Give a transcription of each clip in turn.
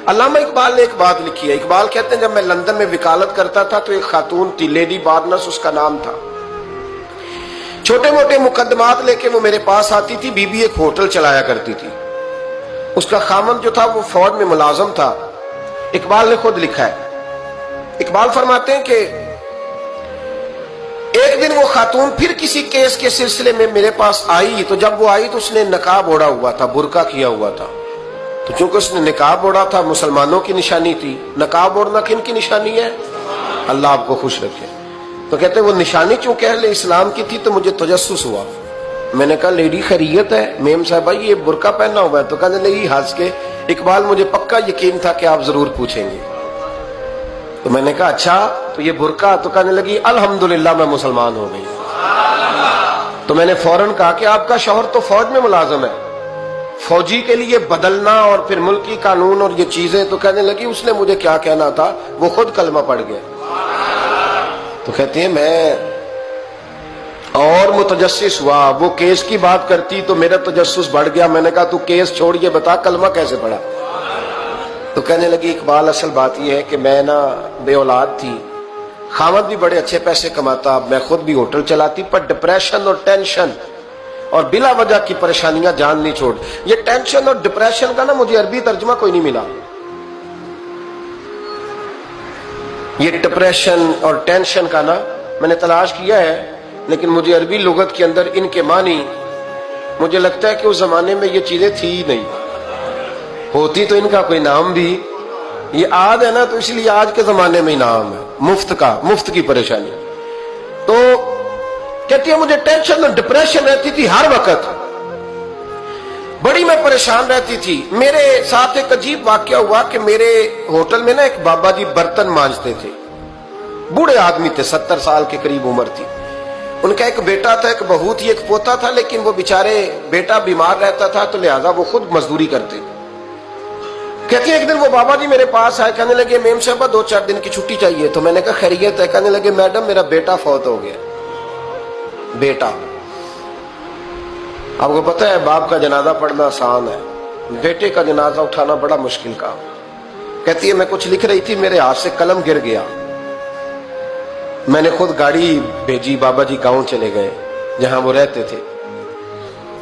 علامہ اقبال نے ایک بات لکھی ہے. اقبال کہتے ہیں جب میں لندن میں وکالت کرتا تھا تو ایک خاتون تھی, لیڈی بارنس اس کا نام تھا. چھوٹے موٹے مقدمات لے کے وہ میرے پاس آتی تھی. بی بی ایک ہوٹل چلایا کرتی تھی. اس کا خامند جو تھا وہ فوج میں ملازم تھا. اقبال نے خود لکھا ہے, اقبال فرماتے ہیں کہ ایک دن وہ خاتون پھر کسی کیس کے سلسلے میں میرے پاس آئی. تو جب وہ آئی تو اس نے نقاب اوڑھا ہوا تھا, برقع کیا ہوا تھا. تو چونکہ اس نے نقاب اوڑھا تھا, مسلمانوں کی نشانی تھی. نقاب اوڑھنا کن کی نشانی ہے؟ اللہ آپ کو خوش رکھے. تو کہتے وہ نشانی چونکہ اہل اسلام کی تھی تو مجھے تجسس ہوا. میں نے کہا لیڈی خیریت ہے؟ میم صاحبہ یہ برقع پہنا ہوا ہے. تو کہنے لگی ہنس کے, اقبال مجھے پکا یقین تھا کہ آپ ضرور پوچھیں گے. تو میں نے کہا اچھا تو یہ برقع؟ تو کہنے لگی الحمدللہ میں مسلمان ہو گئی. تو میں نے فوراً کہا کہ آپ کا شوہر تو فوج میں ملازم ہے, فوجی کے لیے بدلنا اور پھر ملکی قانون اور یہ چیزیں. تو کہنے لگی اس نے مجھے کیا کہنا تھا, وہ خود کلمہ پڑھ گیا. تو کہتے ہیں میں اور متجسس ہوا. وہ کیس کی بات کرتی تو میرا تجسس بڑھ گیا. میں نے کہا تو کیس چھوڑ یہ بتا کلمہ کیسے پڑھا؟ تو کہنے لگی اقبال اصل بات یہ ہے کہ میں نا بے اولاد تھی, خامد بھی بڑے اچھے پیسے کماتا, میں خود بھی ہوٹل چلاتی, پر ڈپریشن اور ٹینشن اور بلا وجہ کی پریشانیاں جان نہیں چھوڑ. یہ ٹینشن اور ڈپریشن کا نا مجھے عربی ترجمہ کوئی نہیں ملا. یہ ڈپریشن اور ٹینشن کا نا میں نے تلاش کیا ہے, لیکن مجھے عربی لغت کے اندر ان کے معنی مجھے لگتا ہے کہ اس زمانے میں یہ چیزیں تھی ہی نہیں. ہوتی تو ان کا کوئی نام بھی, یہ آج ہے نا تو اس لیے آج کے زمانے میں ہی نام ہے مفت کا, مفت کی پریشانی. تو کہتی ہے مجھے ٹینشن اور ڈپریشن رہتی تھی ہر وقت, بڑی میں پریشان رہتی تھی. میرے ساتھ ایک عجیب واقعہ ہوا کہ میرے ہوٹل میں نا ایک بابا جی برتن مانجتے تھے, بوڑھے آدمی تھے, 70 سال کے قریب عمر تھی. ان کا ایک بیٹا تھا, ایک بہو تھی, ایک پوتا تھا, لیکن وہ بیچارے بیٹا بیمار رہتا تھا تو لہذا وہ خود مزدوری کرتے. کہتے ہیں ایک دن وہ بابا جی میرے پاس آئے, کہنے لگے میم صاحبہ 2-4 دن کی چھٹی چاہیے. تو میں نے کہا خیریت ہے؟ کہنے لگے میڈم میرا بیٹا فوت ہو گیا. بیٹا, آپ کو پتہ ہے باپ کا جنازہ پڑھنا آسان ہے, بیٹے کا جنازہ اٹھانا بڑا مشکل کام. کہتی ہے میں کچھ لکھ رہی تھی, میرے ہاتھ سے قلم گر گیا. میں نے خود گاڑی بھیجی, بابا جی گاؤں چلے گئے جہاں وہ رہتے تھے.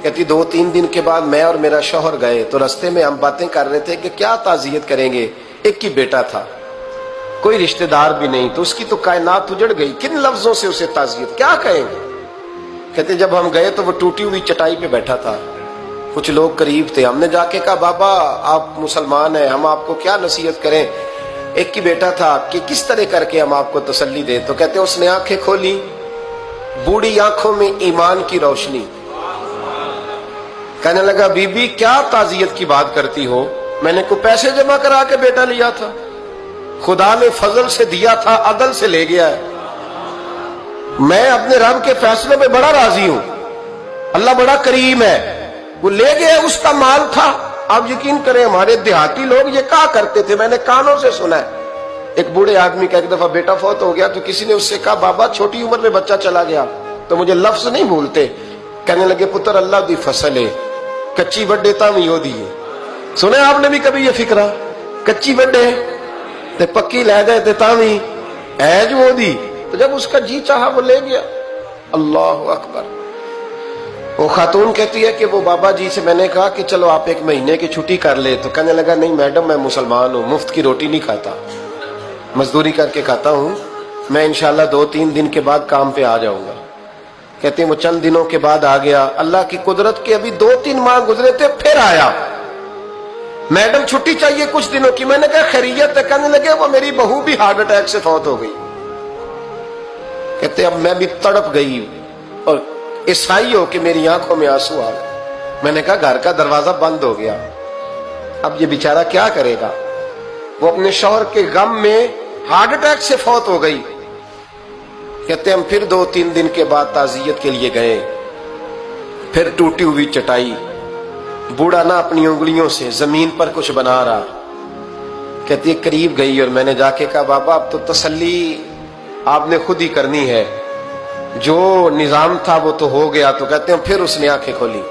کہتی 2-3 دن کے بعد میں اور میرا شوہر گئے تو رستے میں ہم باتیں کر رہے تھے کہ کیا تعزیت کریں گے. ایک ہی بیٹا تھا, کوئی رشتہ دار بھی نہیں, تو اس کی تو کائنات اجڑ گئی, کن لفظوں سے اسے تعزیت کیا کہیں گے. کہتے جب ہم گئے تو وہ ٹوٹی ہوئی چٹائی پہ بیٹھا تھا, کچھ لوگ قریب تھے. ہم نے جا کے کہا بابا آپ مسلمان ہیں, ہم آپ کو کیا نصیحت کریں, ایک ہی بیٹا تھا, کہ کس طرح کر کے ہم آپ کو تسلی دیں. تو کہتے اس نے آنکھیں کھولی, بوڑھی آنکھوں میں ایمان کی روشنی. کہنے لگا بی بی کیا تعزیت کی بات کرتی ہو, میں نے کوئی پیسے جمع کرا کے بیٹا لیا تھا, خدا نے فضل سے دیا تھا, عدل سے لے گیا ہے. میں اپنے رب کے فیصلوں پہ بڑا راضی ہوں, اللہ بڑا کریم ہے, وہ لے گیا, اس کا مال تھا. آپ یقین کریں ہمارے دیہاتی لوگ یہ کہا کرتے تھے, میں نے کانوں سے سنا ہے. ایک بوڑھے آدمی کا ایک دفعہ بیٹا فوت ہو گیا تو کسی نے اس سے کہا بابا چھوٹی عمر میں بچہ چلا گیا تو مجھے لفظ نہیں بھولتے. کہنے لگے پتر اللہ دی فصل ہے, کچی وڈے تامی ہو دیئے. سنے آپ نے بھی کبھی یہ فکرہ, کچی وڈے تے پکی لے گئے تے تامی ایج ہو دی. تو جب اس کا جی چاہا وہ لے گیا. اللہ اکبر. وہ خاتون کہتی ہے کہ وہ بابا جی سے میں نے کہا کہ چلو آپ 1 مہینے کی چھٹی کر لے. تو کہنے لگا نہیں میڈم میں مسلمان ہوں, مفت کی روٹی نہیں کھاتا, مزدوری کر کے کھاتا ہوں, میں انشاءاللہ 2-3 دن کے بعد کام پہ آ جاؤں گا. کہتے ہیں وہ چند دنوں کے بعد آ گیا. اللہ کی قدرت کے ابھی 2-3 ماہ گزرے تھے پھر آیا. میڈم چھٹی چاہیے کچھ دنوں کی. میں نے کہا خیریت ہے؟ کہنے لگے وہ میری بہو بھی ہارٹ اٹیک سے فوت ہو گئی. کہتے اب میں بھی تڑپ گئی اور عیسائی ہو کہ میری آنکھوں میں آنسو آ گئے. میں نے کہا گھر کا دروازہ بند ہو گیا, اب یہ بیچارہ کیا کرے گا. وہ اپنے شوہر کے غم میں ہارٹ اٹیک سے فوت ہو گئی. کہتے ہم پھر 2-3 دن کے بعد تعزیت کے لیے گئے, پھر ٹوٹی ہوئی چٹائی, بوڑھا نہ اپنی انگلیوں سے زمین پر کچھ بنا رہا. کہتی ہے قریب گئی اور میں نے جا کے کہا بابا اب تو تسلی آپ نے خود ہی کرنی ہے, جو نظام تھا وہ تو ہو گیا. تو کہتے ہیں پھر اس نے آنکھیں کھولی,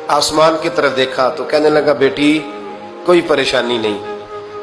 آسمان کی طرف دیکھا تو کہنے لگا بیٹی کوئی پریشانی نہیں,